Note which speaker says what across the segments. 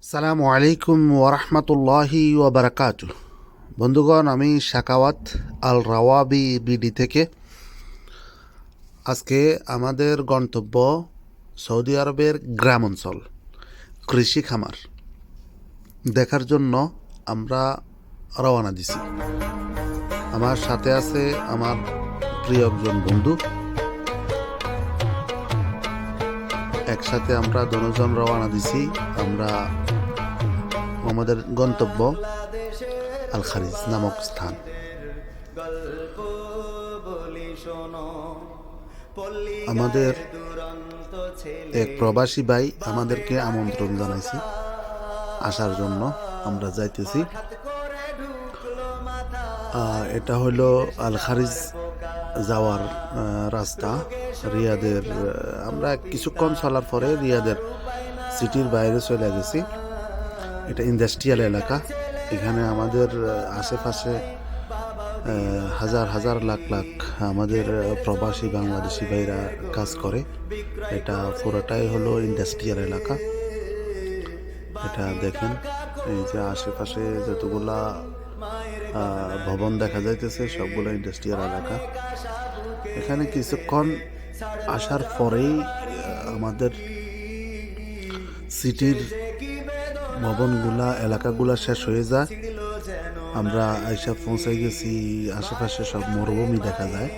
Speaker 1: সালামু আলাইকুম ওরহমতুল্লাহি ওবরাকাতু। বন্ধুগণ, আমি শাকাওয়াত আল রাওয়াবি বিডি থেকে। আজকে আমাদের গন্তব্য সৌদি আরবের গ্রাম অঞ্চল, কৃষি খামার দেখার জন্য আমরা রওনা দিছি। আমার সাথে আছে আমার প্রিয় একজন বন্ধু। একসাথে আমরা দুজন রওনা দিছি। আমরা আমাদের গন্তব্য আল খারিজ নামক স্থান। আমাদের এক প্রবাসী ভাই আমাদেরকে আমন্ত্রণ জানাইছে আসার জন্য। আমরা যাইতেছি। এটা হলো আল খারিজ যাওয়ার রাস্তা রিয়াদের। আমরা কিছুক্ষণ চলার পরে রিয়াদের সিটির বাইরে চলে গেছি। এটা ইন্ডাস্ট্রিয়াল এলাকা। এখানে আমাদের আশেপাশে হাজার হাজার লাখ লাখ আমাদের প্রবাসী বাংলাদেশি ভাইরা কাজ করে। এটা পুরোটাই হলো ইন্ডাস্ট্রিয়াল এলাকা। এটা দেখেন, এই যে আশেপাশে যতগুলা ভবন দেখা যাইতেছে সবগুলো ইন্ডাস্ট্রিয়াল এলাকা। এখানে কিছুক্ষণ আসার পরেই আমাদের সিটির ভবনগুলা এলাকাগুলা শেষ হয়ে যায়। আমরা আইসা পৌঁছাই গেছি। আশেপাশে সব মরুভূমি দেখা যায়।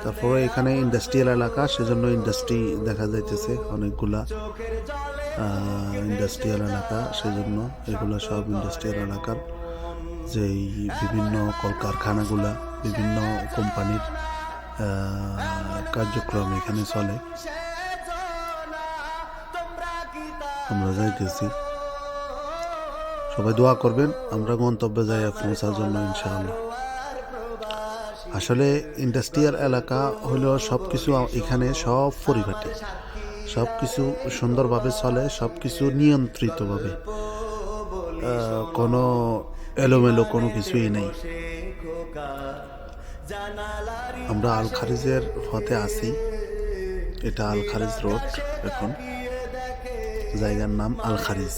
Speaker 1: তারপরে এখানে ইন্ডাস্ট্রিয়াল এলাকা, সেজন্য ইন্ডাস্ট্রি দেখা যাইতেছে অনেকগুলা ইন্ডাস্ট্রিয়াল এলাকা। সেজন্য এগুলো সব ইন্ডাস্ট্রিয়াল এলাকার যেই বিভিন্ন কলকারখানাগুলা, বিভিন্ন কোম্পানির কার্যক্রম এখানে চলে। আমরা যাইতেছি। সবাই দোয়া করবেন আমরা গন্তব্যে যাই পৌঁছার জন্য ইনশাআল্লাহ। আসলে ইন্ডাস্ট্রিয়াল এলাকা হলো সব কিছু এখানে সব পরিপাটি, সব কিছু সুন্দরভাবে চলে, সব কিছু নিয়ন্ত্রিতভাবে, কোনো এলোমেলো কোনো কিছুই নেই। আমরা আল খারিজের পথে আছি। এটা আল খারিজ রোড। এখন জায়গার নাম আল খারিজ।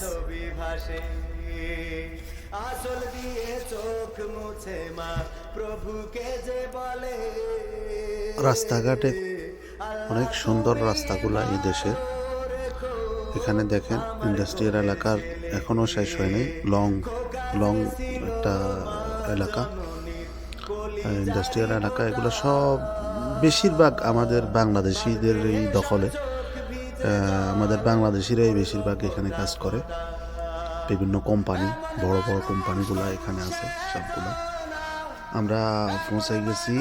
Speaker 1: রাস্তাঘাটে অনেক সুন্দর রাস্তাগুলা এই দেশের। এখানে দেখেন ইন্ডাস্ট্রিয়াল এলাকার এখনো শেষ হয়নি। লং লং একটা এলাকা, ইন্ডাস্ট্রিয়াল এলাকা। এগুলো সব বেশিরভাগ আমাদের বাংলাদেশিদের এই দখলে। আমাদের বাংলাদেশিরাই বেশিরভাগ এখানে কাজ করে। বিভিন্ন কোম্পানি, বড় বড় কোম্পানিগুলো এখানে আছে সবগুলো। আমরা পৌঁছাই গেছি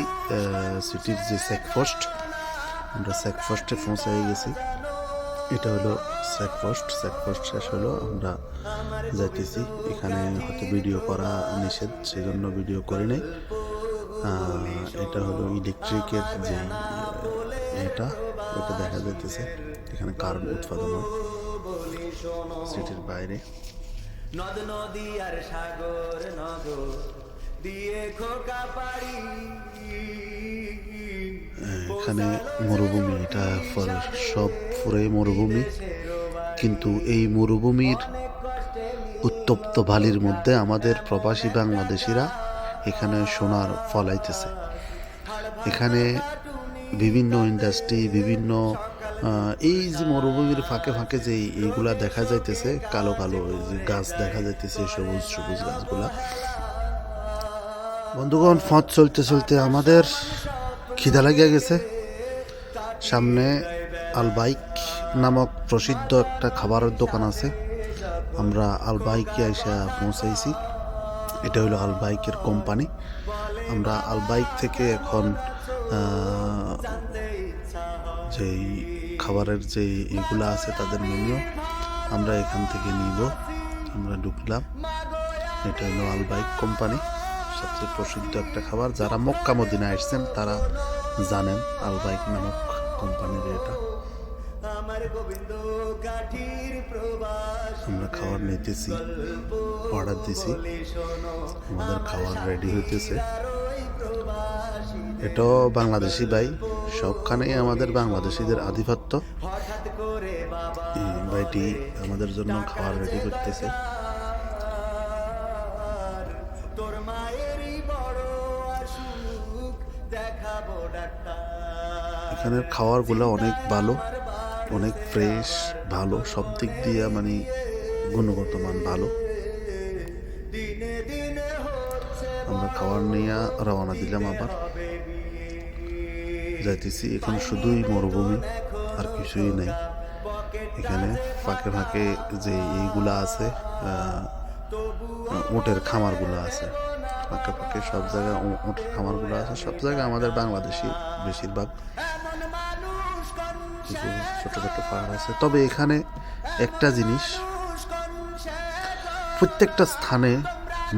Speaker 1: সিটির যে চেকপোস্ট। আমরা চেকপোস্টে পৌঁছাই গেছি। এটা হলো চেকপোস্ট। চেকপোস্ট শেষ হলো, আমরা যাইতেছি। এখানে হয়তো ভিডিও করা নিষেধ, সেজন্য ভিডিও করি নাই। এটা হলো ইলেকট্রিকের যে এটা, ওটা দেখা যাইতেছে। এখানে কারেন্ট উৎপাদন হয় সিটির বাইরে। নদ নদী আর সাগর নগর দিয়ে খোকা পাড়ি। এখানে মরুভূমি, এটা সব পুরো মরুভূমি। কিন্তু এই মরুভূমির উত্তপ্ত বালির মধ্যে আমাদের প্রবাসী বাংলাদেশিরা এখানে সোনার ফলাইতেছে। এখানে বিভিন্ন ইন্ডাস্ট্রি, বিভিন্ন এই যে মরুভূমির ফাঁকে ফাঁকে যে এইগুলা দেখা যাইতেছে, কালো কালো যে গাছ দেখা যাইতেছে, সবুজ সবুজ গাছগুলা। বন্ধুগণ, পথ চলতে চলতে আমাদের খিদা লাগিয়া গেছে। সামনে আলবাইক নামক প্রসিদ্ধ একটা খাবারের দোকান আছে। আমরা আলবাইকে এসে পৌঁছাইছি। এটা হলো আলবাইকের কোম্পানি। আমরা আলবাইক থেকে এখন যেই খাবারের যে এগুলা আছে তাদের মেনু আমরা এখান থেকে নিব। আমরা ঢুকলাম। এটা হলো আলবাইক কোম্পানি, সবচেয়ে প্রসিদ্ধ একটা খাবার। যারা মক্কা মদিনা আসছেন তারা জানেন আলবাইক নামক কোম্পানির এটা। আমরা খাবার নিতেছি, অর্ডার দিছি, আমাদের খাবার রেডি হইতেছে। এটাও বাংলাদেশি ভাই। সবখানেই আমাদের বাংলাদেশিদের আধিপত্য। ভাইটি আমাদের জন্য খাবার রেডি করতেছে। এখানের খাবারগুলো অনেক ভালো, অনেক ফ্রেশ, ভালো সব দিক দিয়ে, মানে গুণগত মান ভালো। আমরা খাবার নিয়ে রওনা দিলাম, আবার যাইতেছি। এখন শুধুই মরুভূমি, আর কিছুই নেই এখানে। ফাঁকে ফাঁকে যে এইগুলা আছে, উটের খামারগুলো আছে, ফাঁকে ফাঁকে সব জায়গায় উটের খামারগুলো আছে। সব জায়গায় আমাদের বাংলাদেশি বেশিরভাগ। কিছু ছোট ছোট পাহাড় আছে। তবে এখানে একটা জিনিস, প্রত্যেকটা স্থানে,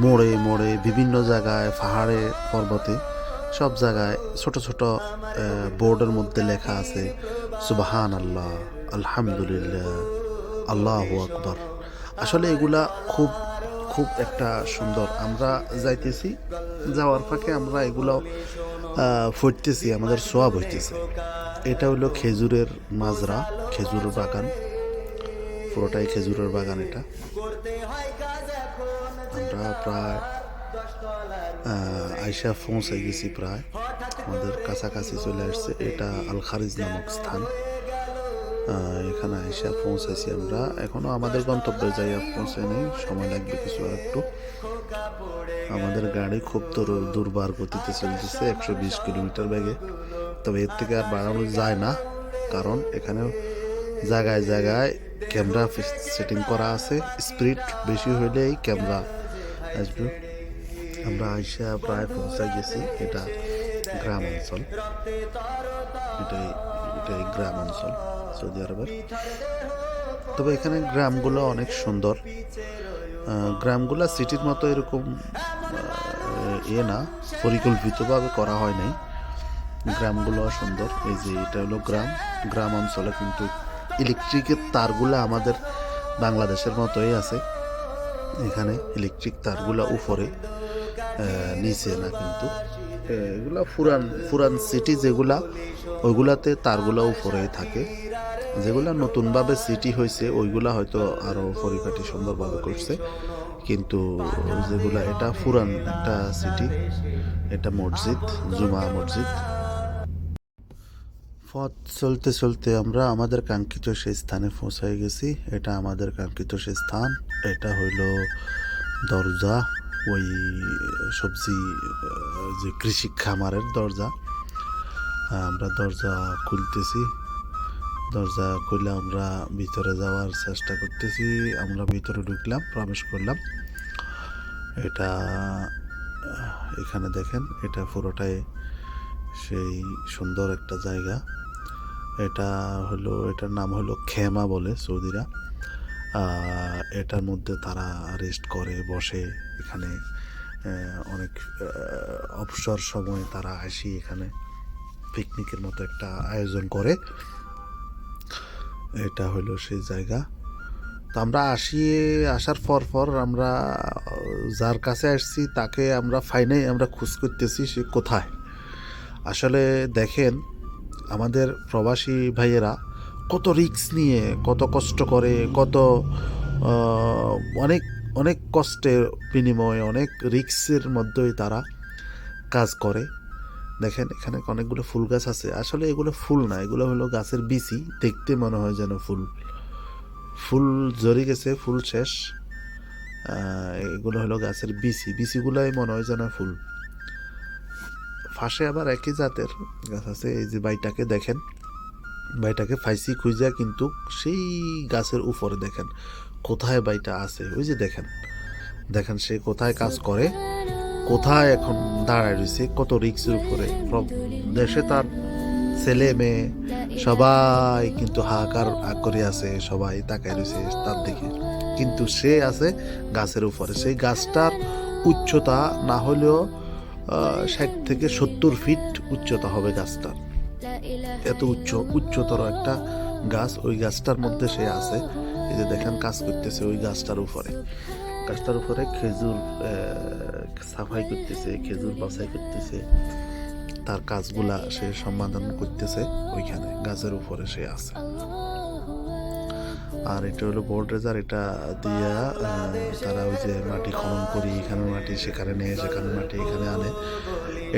Speaker 1: মোড়ে মোড়ে, বিভিন্ন জায়গায়, পাহাড়ে, পর্বতে, সব জায়গায় ছোট ছোট বোর্ডের মধ্যে লেখা আছে সুবহান আল্লাহ, আলহামদুলিল্লাহ, আল্লাহু আকবার। আসলে এগুলা খুব খুব একটা সুন্দর। আমরা যাইতেছি, যাওয়ার ফাঁকে আমরা এগুলো ফুটতেছি, আমাদের সোয়াব হইতেছে। এটা হলো খেজুরের মাজরা, খেজুরের বাগান, পুরোটাই খেজুরের বাগান এটা। আমরা প্রায় আইসা পৌঁছে গেছি, প্রায় আমাদের কাছাকাছি চলে আসছে। এটা আল খারিজ নামক স্থান। এখানে আইসা পৌঁছাইছি আমরা। এখনো আমাদের গন্তব্যে যাইয়া পৌঁছে নেই, সময় লাগবে কিছু আর একটু। আমাদের গাড়ি খুব দুর্বার গতিতে চলতেছে, 120 কিলোমিটার বেগে। তবে এর থেকে আর বাড়ানো যায় না, কারণ এখানে জায়গায় জায়গায় ক্যামেরা সেটিং করা আছে। স্পিড বেশি হইলেই ক্যামেরা আসবে। আমরা আইসা প্রায় পৌঁছে গেছি। এটা গ্রাম অঞ্চল, এটাই গ্রাম অঞ্চল সৌদি আরবের। তবে এখানে গ্রামগুলো অনেক সুন্দর। গ্রামগুলো সিটির মতো এরকম না, পরিকল্পিতভাবে করা হয় নাই। গ্রামগুলো সুন্দর। এই যে এটা হলো গ্রাম অঞ্চলে কিন্তু ইলেকট্রিকের তারগুলো আমাদের বাংলাদেশের মতোই আছে। এখানে ইলেকট্রিক তারগুলো উপরে, নিচে না। কিন্তু এগুলা পুরান সিটি যেগুলা, ওইগুলাতে তারগুলো উপরেই থাকে। যেগুলা নতুনভাবে সিটি হয়েছে ওইগুলা হয়তো আরো পরিপাটি সুন্দরভাবে করছে। কিন্তু যেগুলা, এটা পুরান একটা সিটি। এটা মসজিদ, জুমা মসজিদ। পথ চলতে চলতে আমরা আমাদের কাঙ্ক্ষিত সেই স্থানে পৌঁছায় গেছি। এটা আমাদের কাঙ্ক্ষিত সেই স্থান। এটা হইল দরজা, ওই সবজি যে কৃষি খামারের দরজা। আমরা দরজা খুলতেছি। দরজা খুলে আমরা ভিতরে যাওয়ার চেষ্টা করতেছি। আমরা ভিতরে ঢুকলাম, প্রবেশ করলাম। এটা এখানে দেখেন, এটা পুরোটাই সেই সুন্দর একটা জায়গা। এটার নাম হলো খেমা বলে সৌদিরা। এটার মধ্যে তারা রেস্ট করে, বসে। এখানে অনেক অবসর সময় তারা আসি, এখানে পিকনিকের মতো একটা আয়োজন করে। এটা হলো সেই জায়গা। তো আমরা আসার পর আমরা যার কাছে আসছি তাকে আমরা ফাইনাই আমরা খোঁজ করতেছি সে কোথায়। আসলে দেখেন, আমাদের প্রবাসী ভাইয়েরা কত রিস্ক নিয়ে, কত কষ্ট করে, কত অনেক অনেক কষ্টের বিনিময়ে, অনেক রিস্কের মধ্যেই তারা কাজ করে। দেখেন এখানে অনেকগুলো ফুল গাছ আছে। আসলে এগুলো ফুল না, এগুলো হলো গাছের বিচি। দেখতে মনে হয় যেন ফুল জড়ে গেছে, ফুল শেষ। এগুলো হলো গাছের বিচিগুলাই মনে হয় যেন ফুল। পাশে আবার একই জাতের গাছ আছে। এই যে বাইটাকে দেখেন, বাইটাকে ফাইসি খুঁজা, কিন্তু সেই গাছের উপরে দেখেন কোথায় বাইটা আছে। ওই যে দেখেন সে কোথায় কাজ করে, কোথায় এখন দাঁড়ায় রয়েছে, কত রিক্সের উপরে। দেশে তার ছেলে মেয়ে সবাই কিন্তু হাহাকার করে আছে, সবাই তাকায় রয়েছে তার দিকে, কিন্তু সে আছে গাছের উপরে। সেই গাছটার উচ্চতা না হলেও 60 থেকে 70 ফিট উচ্চতা হবে গাছটার। এত উচ্চতর একটা গাছ। ওই গাছটার মধ্যে সে আছে। এই যে দেখেন কাজ করতেছে ওই গাছটার উপরে। খেজুর সাফাই করতেছে, খেজুর বাছাই করতেছে। তার কাজগুলা সে সমাধান করতেছে ওইখানে গাছের উপরে সে আছে। আর এটা হলো বোল্ড রেজার, এটা দিয়া তারা ওই যে মাটি খনন করি, এখানে মাটি সেখানে নেয়, সেখানে মাটি এখানে আনে।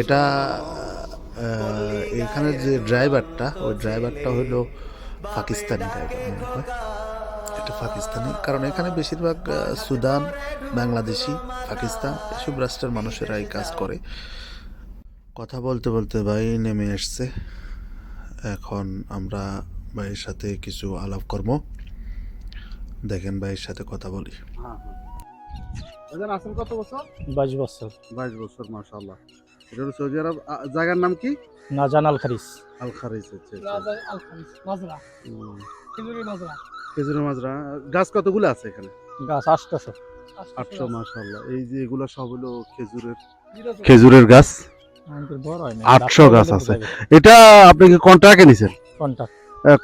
Speaker 1: এটা এখানে যে ড্রাইভারটা, ওই ড্রাইভারটা হলো পাকিস্তানি ড্রাইভার মনে হয়, এটা পাকিস্তানি, কারণ এখানে বেশিরভাগ সুদান, বাংলাদেশি, পাকিস্তান এসব রাষ্ট্রের মানুষেরা এই কাজ করে। কথা বলতে বলতে ভাই নেমে এসছে, এখন আমরা ভাইয়ের সাথে কিছু আলাপ করব। দেখেন ভাইয়ের সাথে কথা বলি।
Speaker 2: আসেন কত বছর?
Speaker 3: 22 বছর।
Speaker 2: 22 বছর, মাশাআল্লাহ। এটা হলো সৌদি আরব। জায়গার নাম কি?
Speaker 3: নাজান আল খারিস।
Speaker 2: আল খারিজ। আচ্ছা,
Speaker 3: আল খারিস মাজরা। মাজরা।
Speaker 2: খেজুরের মাজরা। গাছ কতগুলো আছে এখানে?
Speaker 3: গাছ 800।
Speaker 2: 800, মাশাআল্লাহ। এই যে এগুলো সব হলো খেজুরের গাছ।
Speaker 3: আমাদের বড় হয় না।
Speaker 2: 800 গাছ আছে। এটা আপনি কি কন্ট্রাক্টে নিছেন?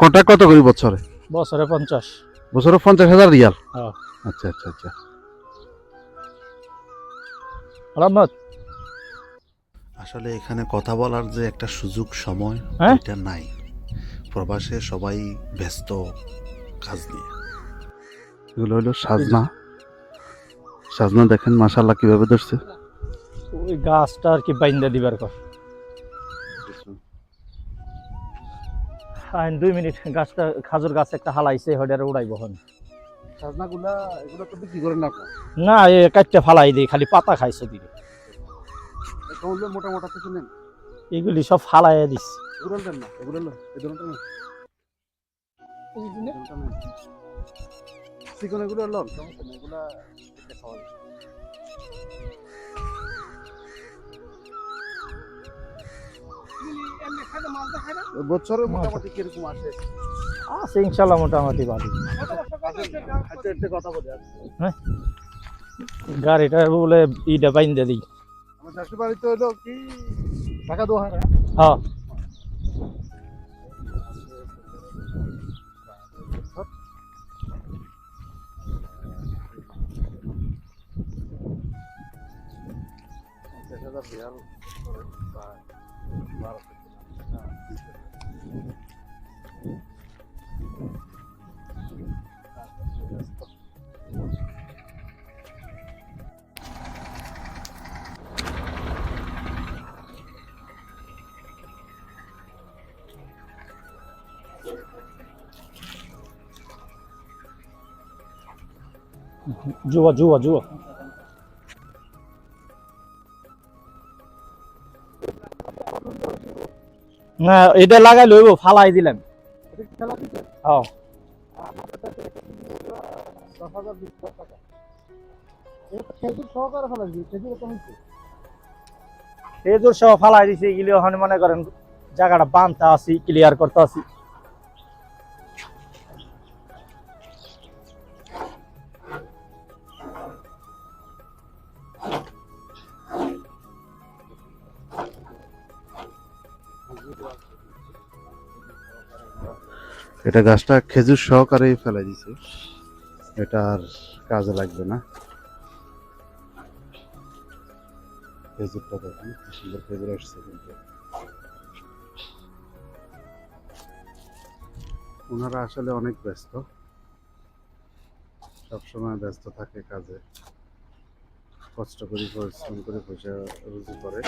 Speaker 2: কন্ট্রাক্ট কত করে বছরে?
Speaker 3: বছরে 50।
Speaker 2: বছরে 50,000 রিয়াল?
Speaker 3: হ্যাঁ।
Speaker 2: আচ্ছা আচ্ছা আচ্ছা।
Speaker 3: রহমত।
Speaker 1: আসলে এখানে কথা বলার যে একটা সুযোগ সময়, এটা নাই। প্রবাসে সবাই ব্যস্ত কাজ নিয়ে।
Speaker 2: এগুলো হলো সাজনা। সাজনা দেখেন মাশাআল্লাহ কিভাবে ধরছে।
Speaker 3: ওই গাছটা আর কি বাইন্দা দিবার কর। 2 মিনিট, গাছটা খাজুর গাছ একটা হালাইছে, হডারে উড়াইব হন।
Speaker 2: সাজনাগুলা এগুলো তো বিক্রি করেন না আপনারা?
Speaker 3: না, এ কাটতে ফালাই দেই, খালি পাতা খাইছে দিকে।
Speaker 2: এগুলো মোটা মোটা থেকে নেন।
Speaker 3: এগুলি সব ফালাইয়া দিস।
Speaker 2: এগুলো দেন না, এগুলো লো, এগুলোটা না। চিকন এগুলো লন, সমস্যা নেই, এগুলা এটা খাওয়া যায়। বছরে মোটামুটি কিরকম আসে?
Speaker 3: আছে ইনশাআল্লাহ মোটামুটি ভালো।
Speaker 2: আচ্ছা, একটা কথা বলি।
Speaker 3: হ্যাঁ, গাড়িটা বলে ইটা বাইন্দা দিই।
Speaker 2: আমার শ্বশুর বাড়ি তো হলো কি ঢাকা দোহারে।
Speaker 3: হ্যাঁ। জুয়া না, এটা লাগাই লইব, ফালাই দিলাম। হ্যাঁ। খেজুর সহ ফালাই দিছে, এগুলি ওখানে মনে করেন জায়গাটা বানতে আসি, ক্লিয়ার করতে আসি।
Speaker 2: এটা গাছটা খেজুর সহকারেই ফেলে দিছে, এটা আর কাজে লাগবে না। খেজুরটা দেখেন কি সুন্দর খেজুর আসছে, কিন্তু ওনারা আসলে অনেক ব্যস্ত, সবসময় ব্যস্ত থাকে কাজে, কষ্ট করে পরিশ্রম করে পয়সা রুজি করে।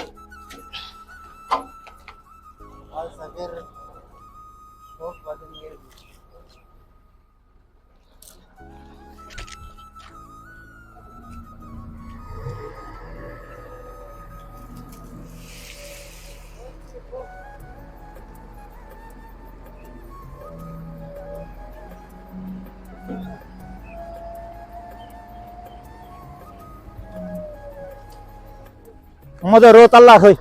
Speaker 3: আমাদের রোত আল্লাহ হই।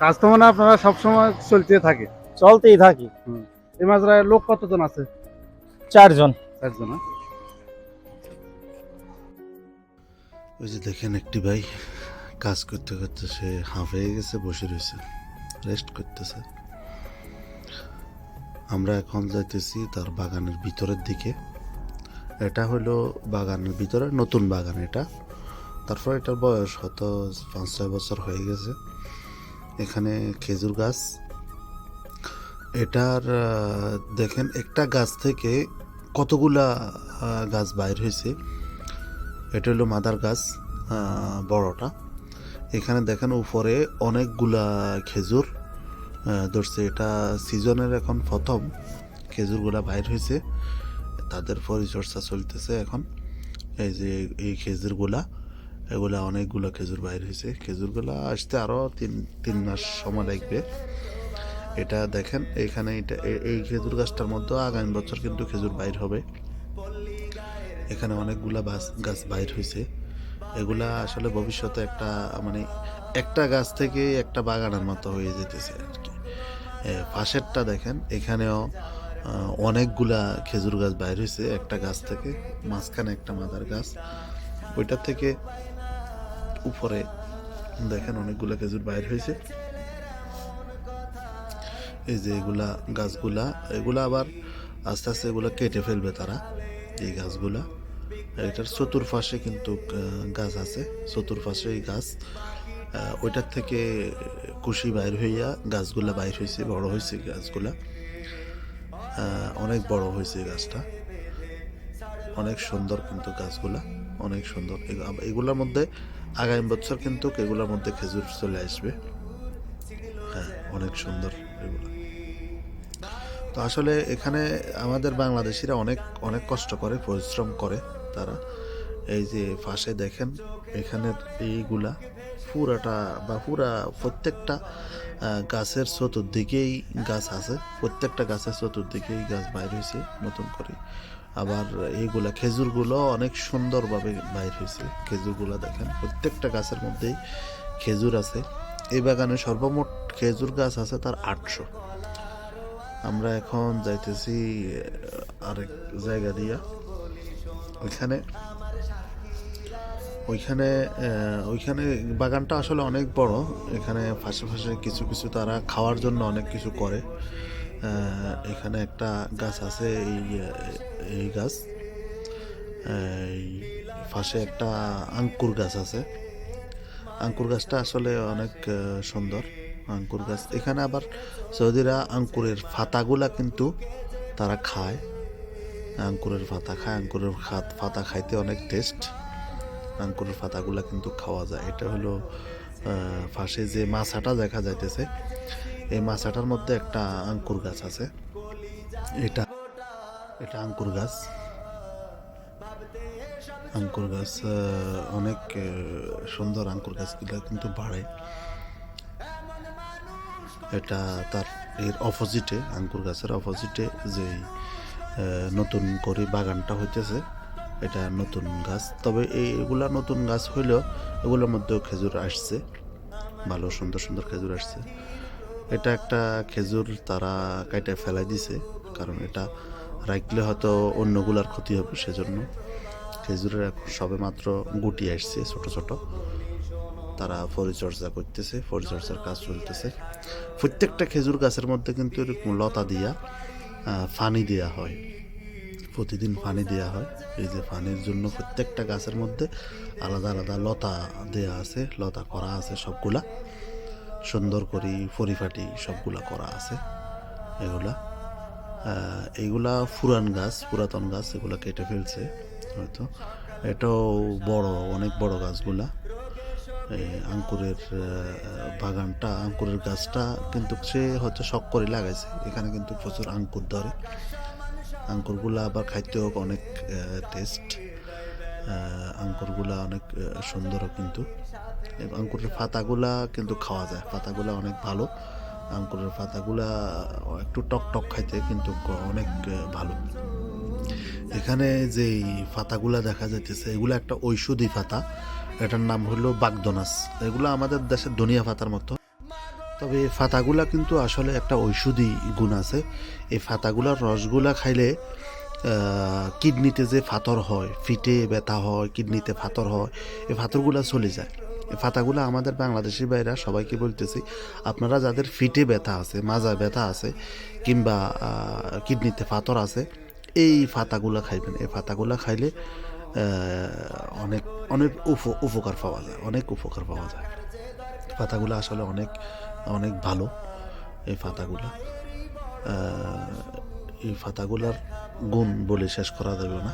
Speaker 2: কাজ তো মানে আপনারা সবসময় চলতে থাকে?
Speaker 3: চলতেই থাকি।
Speaker 2: এই মাজরায় লোক কতজন আছে?
Speaker 3: 4 জন।
Speaker 2: 4 জন।
Speaker 1: ওই যে দেখেন একটি ভাই কাজ করতে করতে সে হাঁফ হয়ে গেছে, বসে রয়েছে, রেস্ট করতেছে। আমরা এখন যাইতেছি তার বাগানের ভিতরের দিকে। এটা হলো বাগানের ভিতরে নতুন বাগান এটা। তারপর এটার বয়স হয়তো 5-6 বছর হয়ে গেছে। এখানে খেজুর গাছ, এটার দেখেন একটা গাছ থেকে কতগুলা গাছ বাইর হয়েছে। এটা হলো মাদার গাছ, বড়টা। এখানে দেখেন উপরে অনেকগুলা খেজুর ধরছে। এটা সিজনের এখন প্রথম খেজুরগুলা বাইর হয়েছে, তাদের পরিচর্যা চলতেছে এখন। এই যে এই খেজুরগুলা, এগুলা অনেকগুলো খেজুর বাইর হয়েছে। খেজুরগুলা আসতে আরও 3 মাস সময় লাগবে। এটা দেখেন এইখানে এই খেজুর গাছটার মধ্যে আগামী বছর কিন্তু খেজুর বাইর হবে। এখানে অনেকগুলা গাছ বাইর হয়েছে। এগুলা আসলে ভবিষ্যতে একটা মানে একটা গাছ থেকে একটা বাগানের মতো হয়ে যেতেছে আর কি। পাশেরটা দেখেন, এখানেও অনেকগুলা খেজুর গাছ বাইর হয়েছে একটা গাছ থেকে। মাঝখানে একটা মাদার গাছ, ওইটার থেকে উপরে দেখেন অনেকগুলা খেজুর বাইর হয়েছে। এই যে এগুলা গাছগুলা, এগুলা আবার আস্তে আস্তে এগুলা কেটে ফেলবে তারা, এই গাছগুলা। এটার চতুর্পাশে কিন্তু গাছ আছে, চতুর্পাশে এই গাছ। ওইটার থেকে কুশি বাইর হইয়া গাছগুলা বাইর হয়েছে, বড় হয়েছে গাছগুলা, অনেক বড় হয়েছে গাছটা, অনেক সুন্দর কিন্তু গাছগুলা, অনেক সুন্দর। এগুলোর মধ্যে আগামী বছর কিন্তু এগুলোর মধ্যে খেজুর চলে আসবে। হ্যাঁ, অনেক সুন্দর এগুলো। তো আসলে এখানে আমাদের বাংলাদেশিরা অনেক অনেক কষ্ট করে, পরিশ্রম করে তারা। এই যে পাশে দেখেন এখানের এইগুলা পুরাটা বা পুরা প্রত্যেকটা গাছের চতুর্দিকেই গাছ আছে, প্রত্যেকটা গাছের চতুর্দিকেই গাছ বাইর হয়েছে নতুন করে। আবার এইগুলা খেজুরগুলো অনেক সুন্দরভাবে বাইর হয়েছে। খেজুরগুলো দেখেন প্রত্যেকটা গাছের মধ্যেই খেজুর আছে। এই বাগানে সর্বমোট খেজুর গাছ আছে তার 800। আমরা এখন যাইতেছি আরেক জায়গা দিয়া। ওইখানে বাগানটা আসলে অনেক বড়। এখানে ফাঁসে ফাঁসে কিছু কিছু তারা খাওয়ার জন্য অনেক কিছু করে। এখানে একটা গাছ আছে, এই গাছ, এই পাশে একটা আঙ্কুর গাছ আছে। আঙ্কুর গাছটা আসলে অনেক সুন্দর আঙ্কুর গাছ। এখানে আবার সৌদিরা আঙ্কুরের পাতাগুলা কিন্তু তারা খায়, আঙ্কুরের পাতা খায়। আঙ্কুরের পাতা খাইতে অনেক টেস্ট, আঙ্কুরের পাতাগুলা কিন্তু খাওয়া যায়। এটা হলো পাশে যে মাছাটা দেখা যাইতেছে, এই মাছাটার মধ্যে একটা আঙ্কুর গাছ আছে। এটা আঙ্কুর গাছ। আঙ্কুর গাছ অনেক সুন্দর। আঙ্কুর গাছগুলো কিন্তু বাড়ে। এটা তার এর অপোজিটে, আঙ্কুর গাছের অপোজিটে যে নতুন করে বাগানটা হইতেছে, এটা নতুন গাছ। তবে এইগুলা নতুন গাছ হইলেও এগুলোর মধ্যেও খেজুর আসছে, ভালো সুন্দর সুন্দর খেজুর আসছে। এটা একটা খেজুর তারা কাইটে ফেলাই দিছে, কারণ এটা রাখলে হয়তো অন্যগুলার ক্ষতি হবে, সেজন্য। খেজুরের এখন সবে মাত্র গুটি আসছে ছোট ছোট, তারা পরিচর্যা করতেছে, পরিচর্যার কাজ চলতেছে। প্রত্যেকটা খেজুর গাছের মধ্যে কিন্তু এরকম লতা দিয়া পানি দেওয়া হয়, প্রতিদিন পানি দেওয়া হয়। এই যে পানির জন্য প্রত্যেকটা গাছের মধ্যে আলাদা আলাদা লতা দেয়া আছে, লতা করা আছে, সবগুলা সুন্দর করে পরিপাটি সবগুলা করা আছে। এইগুলা পুরাতন গাছ, এগুলা কেটে ফেলছে হয়তো। এটাও বড়, অনেক বড় গাছগুলা। আঙ্কুরের বাগানটা, আঙ্কুরের গাছটা কিন্তু সে হয়তো শখ করে লাগাইছে। এখানে কিন্তু প্রচুর আঙ্কুর ধরে। আঙ্কুরগুলা আবার খাইতেও অনেক টেস্ট, আঙ্কুরগুলা অনেক সুন্দরও কিন্তু। আঙ্কুরের পাতাগুলা কিন্তু খাওয়া যায়, পাতাগুলা অনেক ভালো। আঙ্কুরের পাতাগুলা একটু টক টক খাইতে কিন্তু অনেক ভালো। এখানে যে পাতাগুলা দেখা যাইতেছে, এগুলো একটা ঔষধি পাতা, এটার নাম হলো বাগদনাস। এগুলো আমাদের দেশের ধনিয়া পাতার মতো, তবে এই পাতাগুলা কিন্তু আসলে একটা ঔষধি গুণ আছে। এই পাতাগুলার রসগুলা খাইলে কিডনিতে যে পাথর হয়, ফিটে ব্যথা হয়, কিডনিতে পাথর হয়, এই পাথরগুলা চলে যায়। এই ফাতাগুলো আমাদের বাংলাদেশি ভাইরা সবাইকে বলতেছি, আপনারা যাদের ফিটে ব্যথা আছে, মাজায় ব্যথা আছে, কিংবা কিডনিতে পাথর আছে, এই ফাতাগুলো খাইবেন। এই ফাতাগুলো খাইলে অনেক অনেক উপকার পাওয়া যায়, অনেক উপকার পাওয়া যায়। পাতাগুলো আসলে অনেক অনেক ভালো। এই পাতাগুলো এই পাতাগুলোর গুণ বলে শেষ করা যাবে না।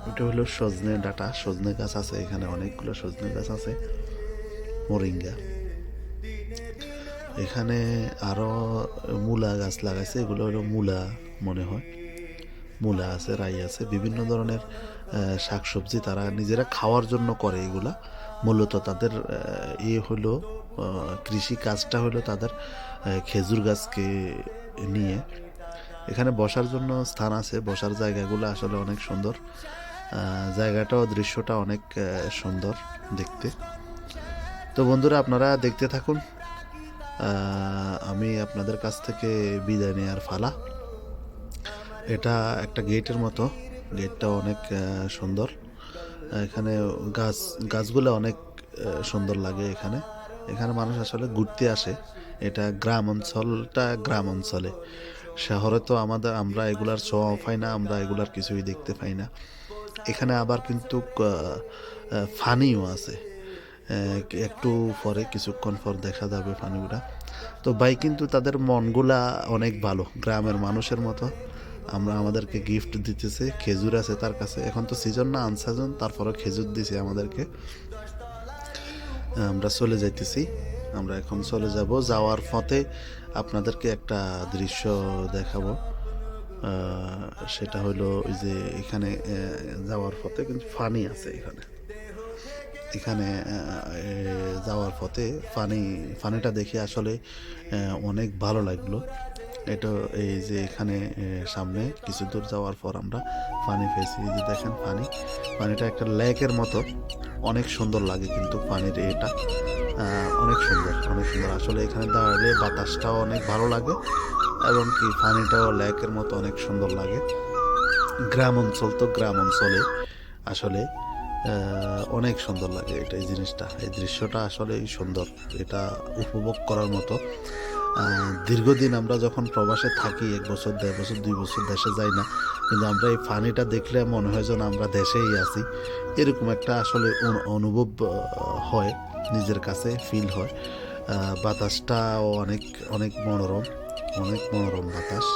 Speaker 1: এটা হলো সজনে ডাঁটা, সজনে গাছ আছে এখানে, অনেকগুলো সজনে গাছ আছে, মোরিঙ্গা। এখানে আরো মূলা গাছ লাগাইছে, এগুলো হলো মূলা মনে হয়, মূলা আছে, রাই আছে, বিভিন্ন ধরনের শাকসবজি তারা নিজেরা খাওয়ার জন্য করে। এগুলা মূলত তাদের হলো কৃষি কাজটা হলো তাদের খেজুর গাছকে নিয়ে। এখানে বসার জন্য স্থান আছে, বসার জায়গাগুলো আসলে অনেক সুন্দর, জায়গাটাও দৃশ্যটা অনেক সুন্দর দেখতে। তো বন্ধুরা, আপনারা দেখতে থাকুন, আমি আপনাদের কাছ থেকে বিদায় নেওয়ার ফালা। এটা একটা গেটের মতো, গেটটা অনেক সুন্দর। এখানে গাছগুলো অনেক সুন্দর লাগে। এখানে মানুষ আসলে ঘুরতে আসে। এটা গ্রাম অঞ্চলে। শহরে তো আমরা এগুলার ছোঁয়া পাই না, আমরা এগুলার কিছুই দেখতে পাই না। এখানে আবার কিন্তু ফানিও আছে, একটু পরে কিছুক্ষণ পর দেখা যাবে ফানিগুলা। তো ভাই কিন্তু তাদের মনগুলা অনেক ভালো, গ্রামের মানুষের মতো। আমাদেরকে গিফট দিতেছে, খেজুর আছে তার কাছে, এখন তো সিজন না, আনসাজন, তারপরে খেজুর দিছে আমাদেরকে। আমরা চলে যাইতেছি, আমরা এখন চলে যাব। যাওয়ার পথে আপনাদেরকে একটা দৃশ্য দেখাবো। সেটা হলো ওই যে এখানে যাওয়ার পথে কিন্তু ফানি আছে। এখানে যাওয়ার পথে ফানিটা দেখে আসলে অনেক ভালো লাগলো। এটা এই যে এখানে সামনে কিছু দূর যাওয়ার পর আমরা পানি পেয়েছি। এই যে দেখেন পানিটা একটা লেকের মতো, অনেক সুন্দর লাগে কিন্তু পানির এটা অনেক সুন্দর আসলে। এখানে দাঁড়ালে বাতাসটাও অনেক ভালো লাগে এবং কি পানিটাও লেকের মতো অনেক সুন্দর লাগে। গ্রাম অঞ্চলে আসলে অনেক সুন্দর লাগে এটা, এই জিনিসটা, এই দৃশ্যটা আসলে সুন্দর, এটা উপভোগ করার মতো। দীর্ঘদিন আমরা যখন প্রবাসে থাকি, 1 বছর 1.5 বছর 2 বছর দেশে যাই না, কিন্তু আমরা এই পানিটা দেখলে মনে হয় যেন আমরা দেশেই আছি, এরকম একটা আসলে অনুভব হয়, নিজের কাছে ফিল হয়। বাতাসটাও অনেক মনোরম বাতাস।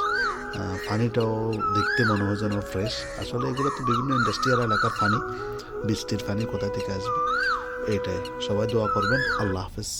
Speaker 1: পানিটাও দেখতে মনে হয় যেন ফ্রেশ। আসলে এগুলো তো বিভিন্ন ইন্ডাস্ট্রিয়াল এলাকার পানি, বৃষ্টির পানি কোথা থেকে আসবে, এইটাই। সবাই দোয়া করবেন। আল্লাহ হাফেজ।